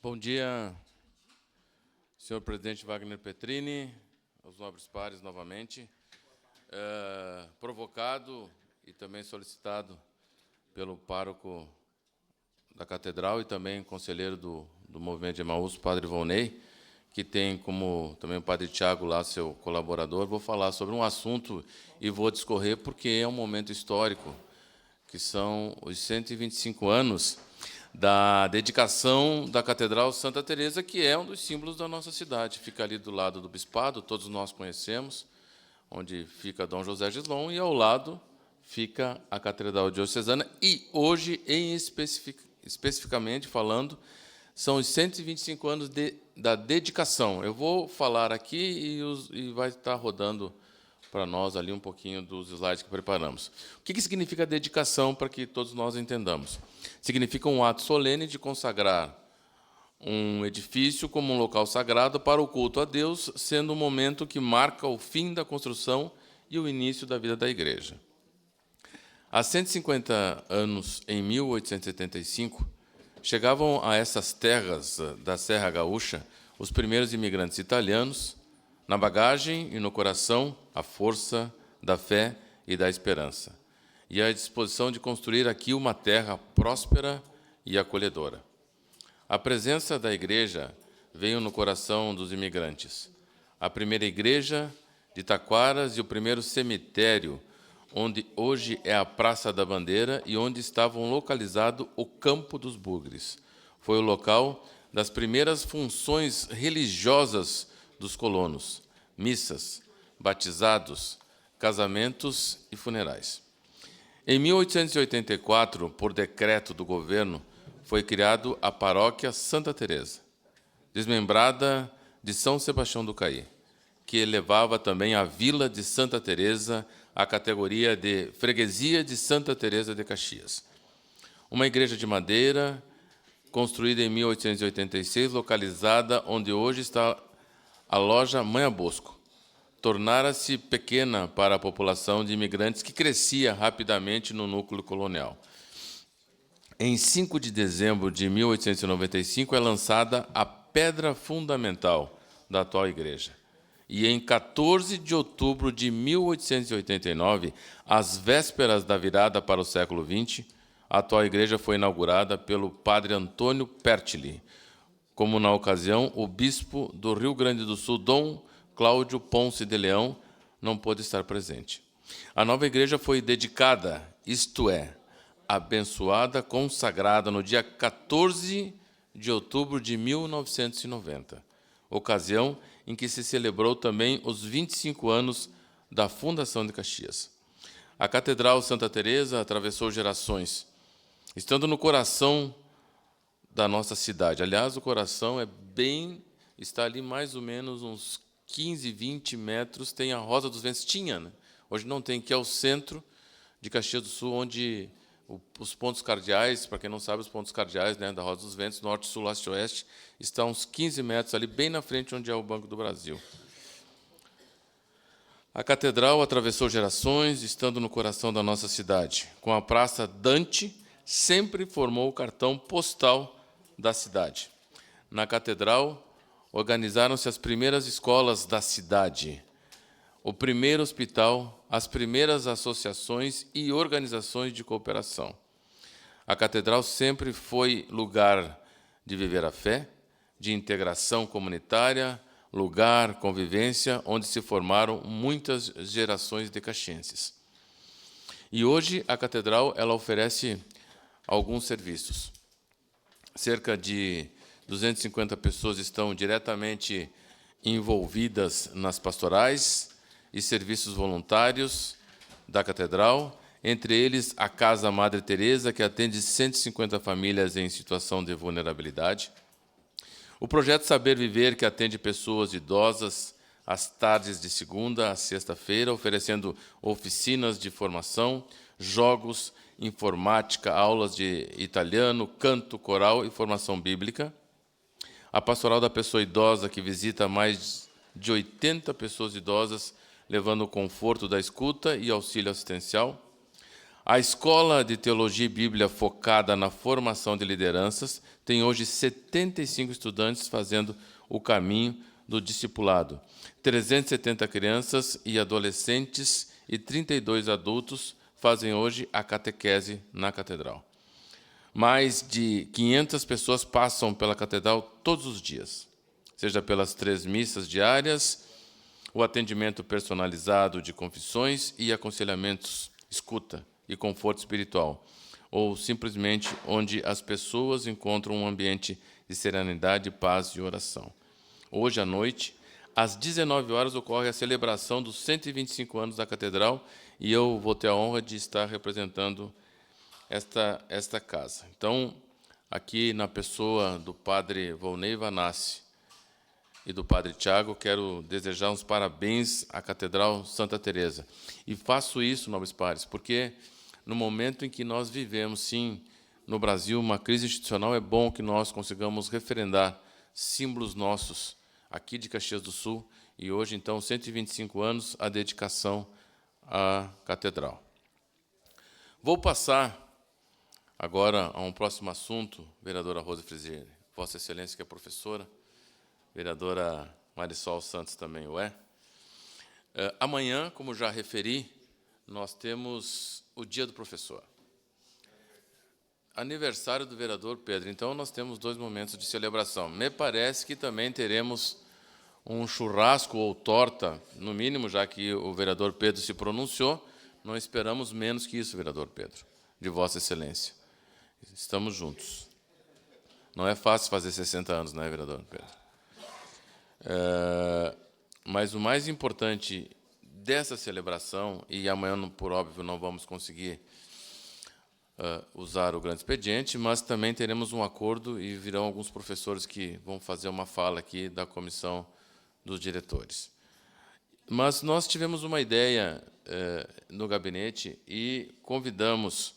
Bom dia, senhor presidente Wagner Petrini, aos nobres pares novamente. Provocado e também solicitado pelo pároco da Catedral e também conselheiro do Movimento de Emaús, padre Volney, que tem como também o padre Tiago lá, seu colaborador, vou falar sobre um assunto e vou discorrer porque é um momento histórico, que são os 125 anos da dedicação da Catedral Santa Teresa, que é um dos símbolos da nossa cidade. Fica ali do lado do Bispado, todos nós conhecemos, onde fica Dom José Gislon, e ao lado fica a Catedral Diocesana. E hoje, especificamente falando, são os 125 anos da dedicação. Eu vou falar aqui e vai estar rodando para nós ali um pouquinho dos slides que preparamos. O que significa dedicação, para que todos nós entendamos? Significa um ato solene de consagrar um edifício como um local sagrado para o culto a Deus, sendo um momento que marca o fim da construção e o início da vida da Igreja. Há 150 anos, em 1875, chegavam a essas terras da Serra Gaúcha os primeiros imigrantes italianos, na bagagem e no coração a força da fé e da esperança, e a disposição de construir aqui uma terra próspera e acolhedora. A presença da Igreja veio no coração dos imigrantes. A primeira igreja de Taquaras e o primeiro cemitério, onde hoje é a Praça da Bandeira e onde estavam localizado o Campo dos Bugres. Foi o local das primeiras funções religiosas dos colonos, missas, batizados, casamentos e funerais. Em 1884, por decreto do governo, foi criado a Paróquia Santa Teresa, desmembrada de São Sebastião do Caí, que elevava também a Vila de Santa Teresa à categoria de Freguesia de Santa Teresa de Caxias. Uma igreja de madeira, construída em 1886, localizada onde hoje está a loja Manha Bosco, tornara-se pequena para a população de imigrantes que crescia rapidamente no núcleo colonial. Em 5 de dezembro de 1895 é lançada a pedra fundamental da atual igreja. E em 14 de outubro de 1889, às vésperas da virada para o século XX, a atual igreja foi inaugurada pelo padre Antônio Pertili, como na ocasião o bispo do Rio Grande do Sul, Dom Cláudio Ponce de Leão, não pôde estar presente. A nova igreja foi dedicada, isto é, abençoada, consagrada no dia 14 de outubro de 1990, ocasião em que se celebrou também os 25 anos da fundação de Caxias. A Catedral Santa Teresa atravessou gerações, estando no coração da nossa cidade. Aliás, o coração está ali mais ou menos uns 15, 20 metros, tem a Rosa dos Ventos, tinha, né? Hoje não tem, que é o centro de Caxias do Sul, onde os pontos cardeais, para quem não sabe, os pontos cardeais, né, da Rosa dos Ventos, norte, sul, leste e oeste, estão uns 15 metros ali, bem na frente onde é o Banco do Brasil. A catedral atravessou gerações, estando no coração da nossa cidade. Com a Praça Dante, sempre formou o cartão postal da cidade. Na catedral, organizaram-se as primeiras escolas da cidade, o primeiro hospital, as primeiras associações e organizações de cooperação. A catedral sempre foi lugar de viver a fé, de integração comunitária, lugar, convivência, onde se formaram muitas gerações de caxienses. E hoje a catedral ela oferece alguns serviços. Cerca de 250 pessoas estão diretamente envolvidas nas pastorais e serviços voluntários da catedral, entre eles a Casa Madre Teresa, que atende 150 famílias em situação de vulnerabilidade. O projeto Saber Viver, que atende pessoas idosas às tardes de segunda a sexta-feira, oferecendo oficinas de formação, jogos, informática, aulas de italiano, canto, coral e formação bíblica. A Pastoral da Pessoa Idosa, que visita mais de 80 pessoas idosas, levando o conforto da escuta e auxílio assistencial. A Escola de Teologia e Bíblia focada na formação de lideranças tem hoje 75 estudantes fazendo o caminho do discipulado. 370 crianças e adolescentes e 32 adultos fazem hoje a catequese na catedral. Mais de 500 pessoas passam pela catedral todos os dias, seja pelas 3 missas diárias, o atendimento personalizado de confissões e aconselhamentos, escuta e conforto espiritual, ou simplesmente onde as pessoas encontram um ambiente de serenidade, paz e oração. Hoje à noite, às 19 horas, ocorre a celebração dos 125 anos da Catedral e eu vou ter a honra de estar representando esta casa. Então, aqui na pessoa do Padre Volney Vanassi e do Padre Tiago, quero desejar uns parabéns à Catedral Santa Teresa. E faço isso, nobres pares, porque no momento em que nós vivemos, sim, no Brasil, uma crise institucional, é bom que nós consigamos referendar símbolos nossos aqui de Caxias do Sul, e hoje, então, 125 anos, a dedicação à Catedral. Vou passar agora a um próximo assunto, vereadora Rosa Frigieri, Vossa Excelência, que é professora, vereadora Marisol Santos também o é. Amanhã, como já referi, nós temos o Dia do Professor. Aniversário do vereador Pedro. Então, nós temos 2 momentos de celebração. Me parece que também teremos um churrasco ou torta, no mínimo, já que o vereador Pedro se pronunciou, não esperamos menos que isso, vereador Pedro, de Vossa Excelência. Estamos juntos. Não é fácil fazer 60 anos, né, vereador Pedro? Mas o mais importante dessa celebração, e amanhã, por óbvio, não vamos conseguir usar o grande expediente, mas também teremos um acordo e virão alguns professores que vão fazer uma fala aqui da comissão dos diretores. Mas nós tivemos uma ideia no gabinete e convidamos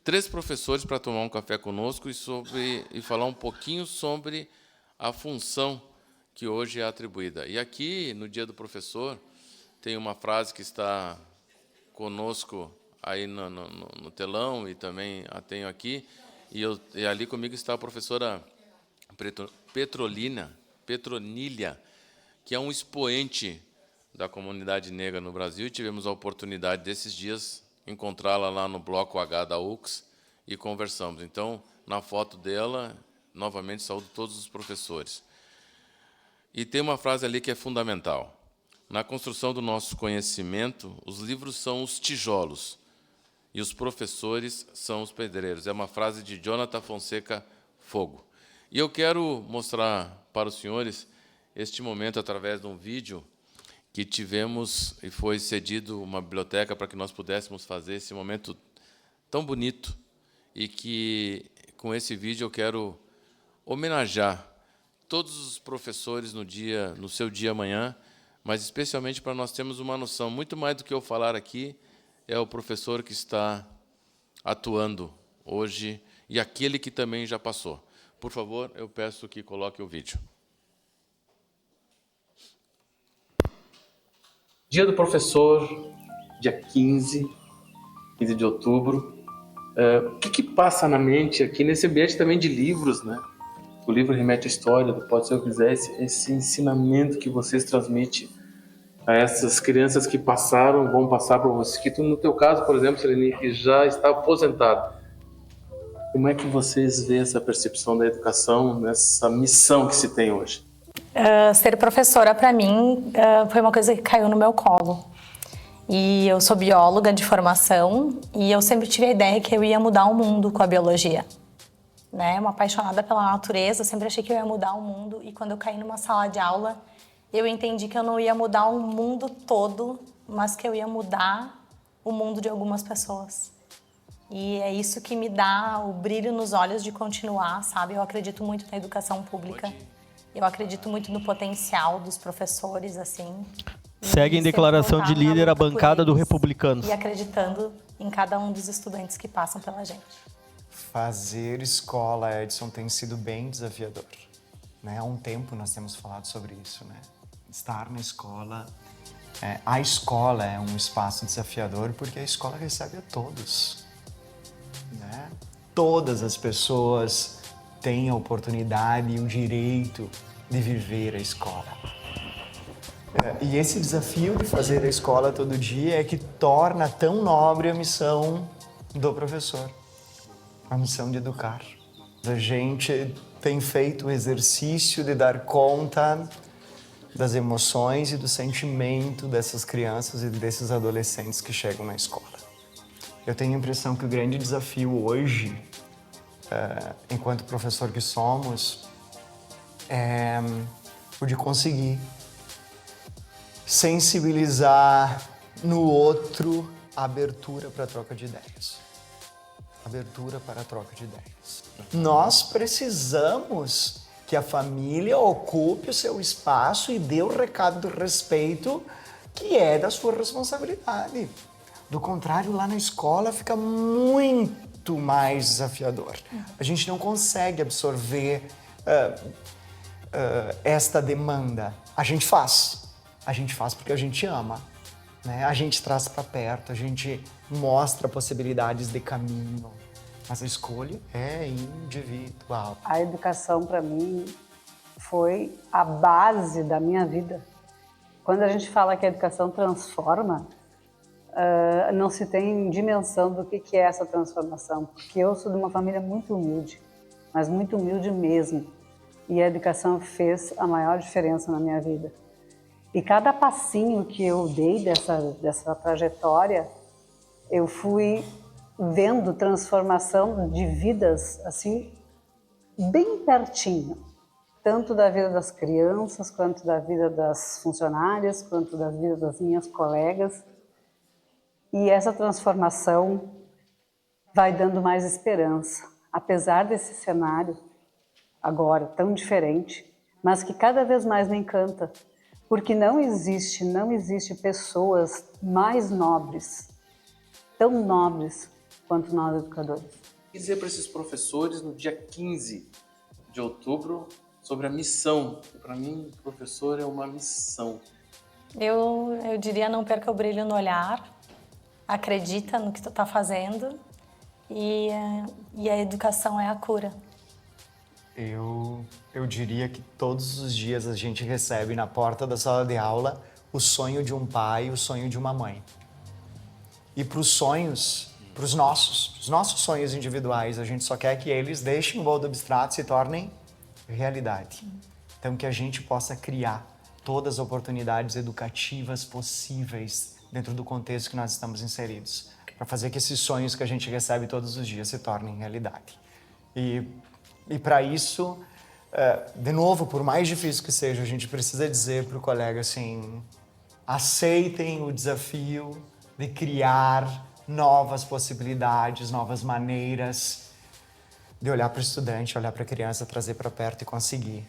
3 professores para tomar um café conosco e falar um pouquinho sobre a função que hoje é atribuída. E aqui, no Dia do Professor, tem uma frase que está conosco aí no telão, e também a tenho aqui, e ali comigo está a professora Petronília, que é um expoente da comunidade negra no Brasil, e tivemos a oportunidade desses dias encontrá-la lá no Bloco H da UX e conversamos. Então, na foto dela, novamente, saúdo todos os professores. E tem uma frase ali que é fundamental. Na construção do nosso conhecimento, os livros são os tijolos e os professores são os pedreiros. É uma frase de Jonathan Fonseca Fogo. E eu quero mostrar para os senhores este momento através de um vídeo que tivemos e foi cedido uma biblioteca para que nós pudéssemos fazer esse momento tão bonito, e que, com esse vídeo, eu quero homenagear todos os professores no seu dia amanhã, mas especialmente para nós termos uma noção, muito mais do que eu falar aqui, é o professor que está atuando hoje e aquele que também já passou. Por favor, eu peço que coloque o vídeo. Dia do Professor, dia 15 de outubro. O que passa na mente aqui nesse ambiente também de livros, né? O livro remete à história, pode ser o que quiser, esse ensinamento que vocês transmitem a essas crianças que passaram, vão passar para vocês, que tu, no teu caso, por exemplo, Selene, que já está aposentado. Como é que vocês veem essa percepção da educação, nessa missão que se tem hoje? Ser professora, para mim, foi uma coisa que caiu no meu colo. E eu sou bióloga de formação e eu sempre tive a ideia que eu ia mudar o mundo com a biologia. Né? Uma apaixonada pela natureza, eu sempre achei que eu ia mudar o mundo. E quando eu caí numa sala de aula, eu entendi que eu não ia mudar o mundo todo, mas que eu ia mudar o mundo de algumas pessoas. E é isso que me dá o brilho nos olhos de continuar, sabe? Eu acredito muito na educação pública. Eu acredito muito no potencial dos professores, assim. Segue em declaração de líder a bancada do Republicanos. E acreditando em cada um dos estudantes que passam pela gente. Fazer escola, Edson, tem sido bem desafiador. Né? Há um tempo nós temos falado sobre isso, né? Estar na escola. A escola é um espaço desafiador porque a escola recebe a todos. né? Todas as pessoas têm a oportunidade e o direito de viver a escola. E esse desafio de fazer a escola todo dia é que torna tão nobre a missão do professor, a missão de educar. A gente tem feito o exercício de dar conta das emoções e do sentimento dessas crianças e desses adolescentes que chegam na escola. Eu tenho a impressão que o grande desafio hoje, enquanto professor que somos, é o de conseguir sensibilizar no outro a abertura para a troca de ideias. Abertura para a troca de ideias. Nós precisamos que a família ocupe o seu espaço e dê o recado do respeito que é da sua responsabilidade. Do contrário, lá na escola fica muito mais desafiador. A gente não consegue absorver esta demanda. A gente faz porque a gente ama, né? A gente traz para perto, a gente mostra possibilidades de caminho, mas a escolha é individual. A educação, para mim, foi a base da minha vida. Quando a gente fala que a educação transforma, não se tem dimensão do que é essa transformação, porque eu sou de uma família muito humilde, mas muito humilde mesmo, e a educação fez a maior diferença na minha vida. E cada passinho que eu dei dessa trajetória, eu fui vendo transformação de vidas assim, bem pertinho. Tanto da vida das crianças, quanto da vida das funcionárias, quanto da vida das minhas colegas. E essa transformação vai dando mais esperança. Apesar desse cenário, agora tão diferente, mas que cada vez mais me encanta. Porque não existe pessoas mais nobres, tão nobres quanto nós educadores. O que dizer para esses professores no dia 15 de outubro sobre a missão? Para mim, professor é uma missão. Eu diria, não perca o brilho no olhar, acredita no que tu está fazendo e a educação é a cura. Eu diria que todos os dias a gente recebe na porta da sala de aula o sonho de um pai, o sonho de uma mãe. E para os sonhos, para os nossos sonhos individuais, a gente só quer que eles deixem o mundo abstrato e se tornem realidade. Então que a gente possa criar todas as oportunidades educativas possíveis dentro do contexto que nós estamos inseridos, para fazer que esses sonhos que a gente recebe todos os dias se tornem realidade. E para isso, de novo, por mais difícil que seja, a gente precisa dizer para o colega assim, aceitem o desafio de criar novas possibilidades, novas maneiras de olhar para o estudante, olhar para a criança, trazer para perto e conseguir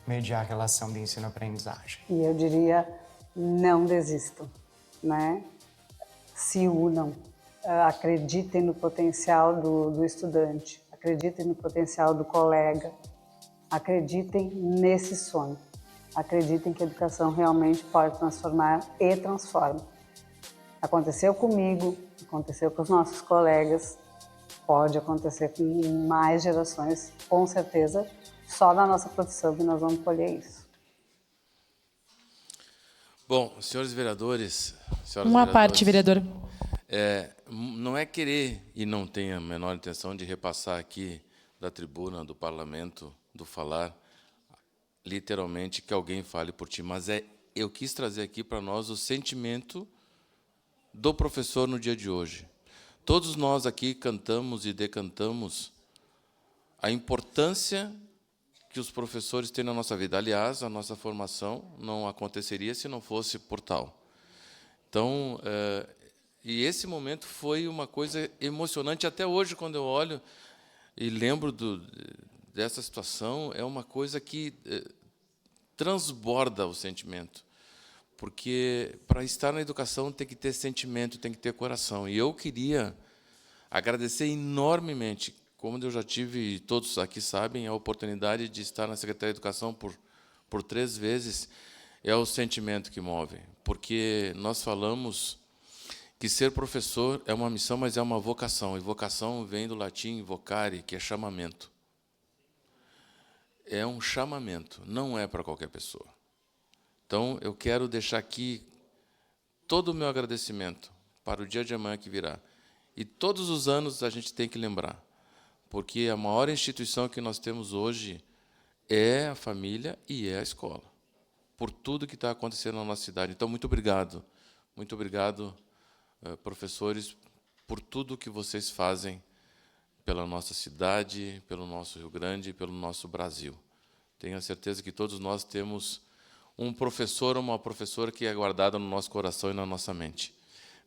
mediar a relação de ensino-aprendizagem. E eu diria, não desistam, né? Se unam, acreditem no potencial do estudante, acreditem no potencial do colega, acreditem nesse sonho, acreditem que a educação realmente pode transformar e transforma. Aconteceu comigo, aconteceu com os nossos colegas, pode acontecer com mais gerações, com certeza, só na nossa profissão que nós vamos colher isso. Bom, senhores vereadores, Uma parte, vereador. Não é querer, e não tenho a menor intenção de repassar aqui da tribuna do parlamento, do falar, literalmente, que alguém fale por ti, mas eu quis trazer aqui para nós o sentimento do professor no dia de hoje. Todos nós aqui cantamos e decantamos a importância que os professores têm na nossa vida. Aliás, a nossa formação não aconteceria se não fosse por tal. Então, e esse momento foi uma coisa emocionante. Até hoje, quando eu olho e lembro dessa situação, é uma coisa que transborda o sentimento. Porque para estar na educação tem que ter sentimento, tem que ter coração. E eu queria agradecer enormemente, como eu já tive, e todos aqui sabem, a oportunidade de estar na Secretaria de Educação por 3 vezes, é o sentimento que move. Porque nós falamos que ser professor é uma missão, mas é uma vocação. E vocação vem do latim vocare, que é chamamento. É um chamamento, não é para qualquer pessoa. Então, eu quero deixar aqui todo o meu agradecimento para o dia de amanhã que virá. E todos os anos a gente tem que lembrar, porque a maior instituição que nós temos hoje é a família e é a escola, por tudo que está acontecendo na nossa cidade. Então, muito obrigado. Muito obrigado, professores, por tudo que vocês fazem pela nossa cidade, pelo nosso Rio Grande e pelo nosso Brasil. Tenho a certeza que todos nós temos um professor ou uma professora que é guardada no nosso coração e na nossa mente.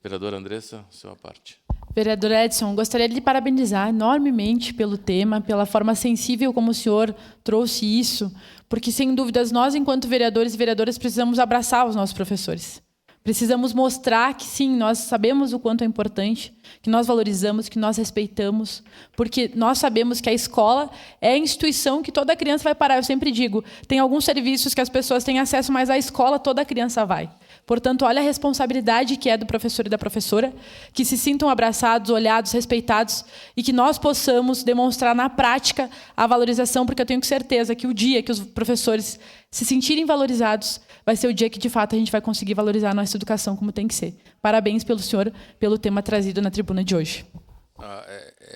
Vereadora Andressa, sua parte. Vereador Edson, gostaria de lhe parabenizar enormemente pelo tema, pela forma sensível como o senhor trouxe isso, porque, sem dúvidas, nós, enquanto vereadores e vereadoras, precisamos abraçar os nossos professores. Precisamos mostrar que, sim, nós sabemos o quanto é importante, que nós valorizamos, que nós respeitamos, porque nós sabemos que a escola é a instituição que toda criança vai parar. Eu sempre digo, tem alguns serviços que as pessoas têm acesso, mas à escola toda criança vai. Portanto, olha a responsabilidade que é do professor e da professora, que se sintam abraçados, olhados, respeitados, e que nós possamos demonstrar na prática a valorização, porque eu tenho certeza que o dia que os professores se sentirem valorizados vai ser o dia que, de fato, a gente vai conseguir valorizar a nossa educação como tem que ser. Parabéns pelo senhor, pelo tema trazido na tribuna de hoje.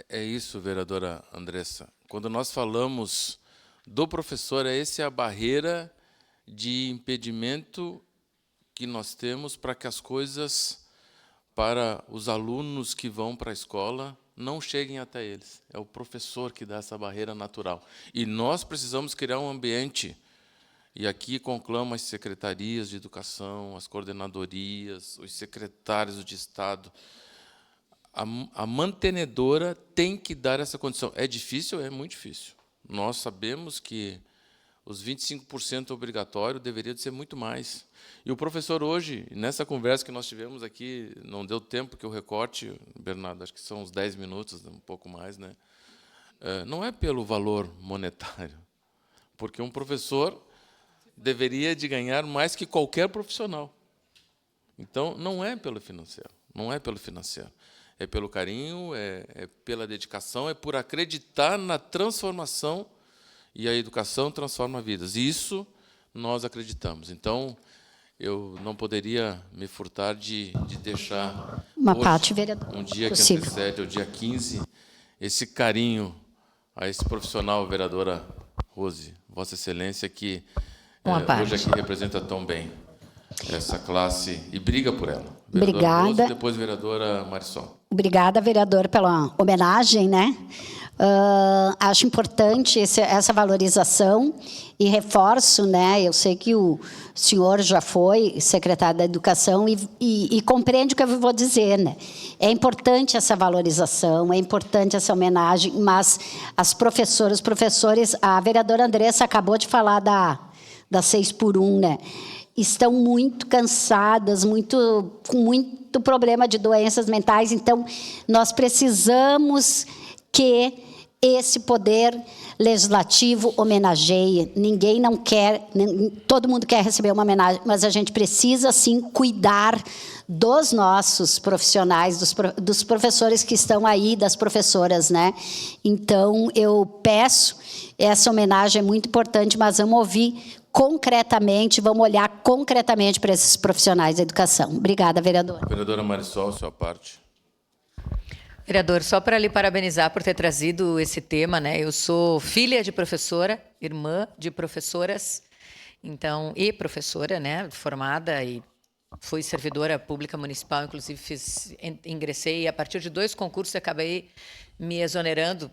É isso, vereadora Andressa. Quando nós falamos do professor, essa é a barreira de impedimento que nós temos para que as coisas, para os alunos que vão para a escola, não cheguem até eles. É o professor que dá essa barreira natural. E nós precisamos criar um ambiente, e aqui conclamo as secretarias de educação, as coordenadorias, os secretários de Estado. A mantenedora tem que dar essa condição. É difícil? É muito difícil. Nós sabemos que os 25% obrigatório deveria de ser muito mais. E o professor hoje, nessa conversa que nós tivemos aqui, não deu tempo que eu recorte, Bernardo, acho que são uns 10 minutos, um pouco mais, né? Não é pelo valor monetário, porque um professor deveria de ganhar mais que qualquer profissional. Então, não é pelo financeiro, não é pelo financeiro. É pelo carinho, é pela dedicação, é por acreditar na transformação, e a educação transforma vidas. E isso nós acreditamos. Então, eu não poderia me furtar de deixar uma hoje, parte, vereador, um dia possível. que antecede, o dia 15, esse carinho a esse profissional, vereadora Rose, Vossa Excelência, que hoje aqui representa tão bem essa classe e briga por ela. Vereadora Obrigada. Rose, depois vereadora Marisol. Obrigada, vereador, pela homenagem, né? Acho importante essa valorização e reforço, né? Eu sei que o senhor já foi secretário da Educação e compreende o que eu vou dizer, né? É importante essa valorização, é importante essa homenagem, mas as professoras, os professores, a vereadora Andressa acabou de falar da 6x1, né? Estão muito cansadas, com muito problema de doenças mentais, então nós precisamos que esse poder legislativo homenageie. Ninguém não quer, todo mundo quer receber uma homenagem, mas a gente precisa, sim, cuidar dos nossos profissionais, dos professores que estão aí, das professoras, né? Então, eu peço, essa homenagem é muito importante, mas vamos ouvir concretamente, vamos olhar concretamente para esses profissionais da educação. Obrigada, vereadora. Vereadora Marisol, sua parte. Vereador, só para lhe parabenizar por ter trazido esse tema, né? Eu sou filha de professora, irmã de professoras, então, e professora, né? Formada e fui servidora pública municipal, inclusive ingressei e a partir de 2 concursos acabei me exonerando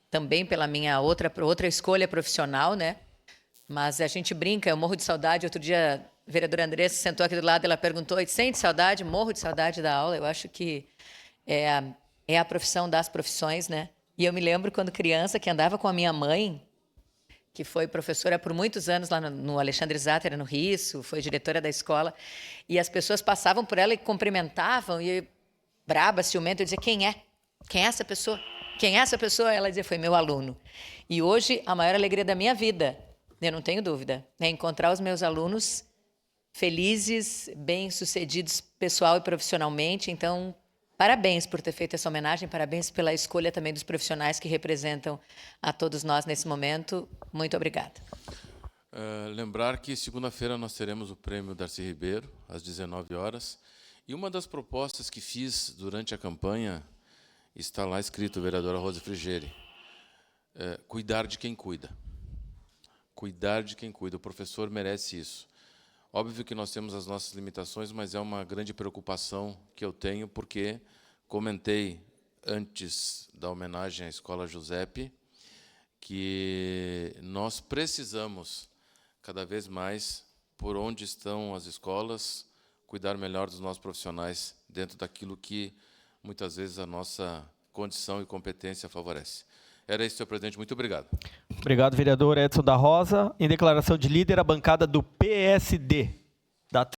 também pela minha outra escolha profissional, né? Mas a gente brinca, eu morro de saudade. Outro dia, a vereadora Andressa sentou aqui do lado, ela perguntou: sente saudade? Morro de saudade da aula. Eu acho que é a profissão das profissões, né? E eu me lembro quando criança que andava com a minha mãe, que foi professora por muitos anos lá no Alexandre Zatter, no Risso, foi diretora da escola, e as pessoas passavam por ela e cumprimentavam, e braba, ciumenta, eu dizia: quem é? Quem é essa pessoa? Quem é essa pessoa? Ela dizia: foi meu aluno. E hoje, a maior alegria da minha vida, eu não tenho dúvida, é encontrar os meus alunos felizes, bem-sucedidos pessoal e profissionalmente. Então, parabéns por ter feito essa homenagem, parabéns pela escolha também dos profissionais que representam a todos nós nesse momento. Muito obrigada. Lembrar que segunda-feira nós teremos o prêmio Darcy Ribeiro, às 19 horas. E uma das propostas que fiz durante a campanha, está lá escrito, vereadora Rose Frigeri, cuidar de quem cuida. Cuidar de quem cuida. O professor merece isso. Óbvio que nós temos as nossas limitações, mas é uma grande preocupação que eu tenho, porque comentei antes da homenagem à Escola Giuseppe que nós precisamos, cada vez mais, por onde estão as escolas, cuidar melhor dos nossos profissionais dentro daquilo que, muitas vezes, a nossa condição e competência favorece. Era isso, senhor presidente. Muito obrigado. Obrigado, vereador Edson da Rosa. Em declaração de líder, a bancada do PSD.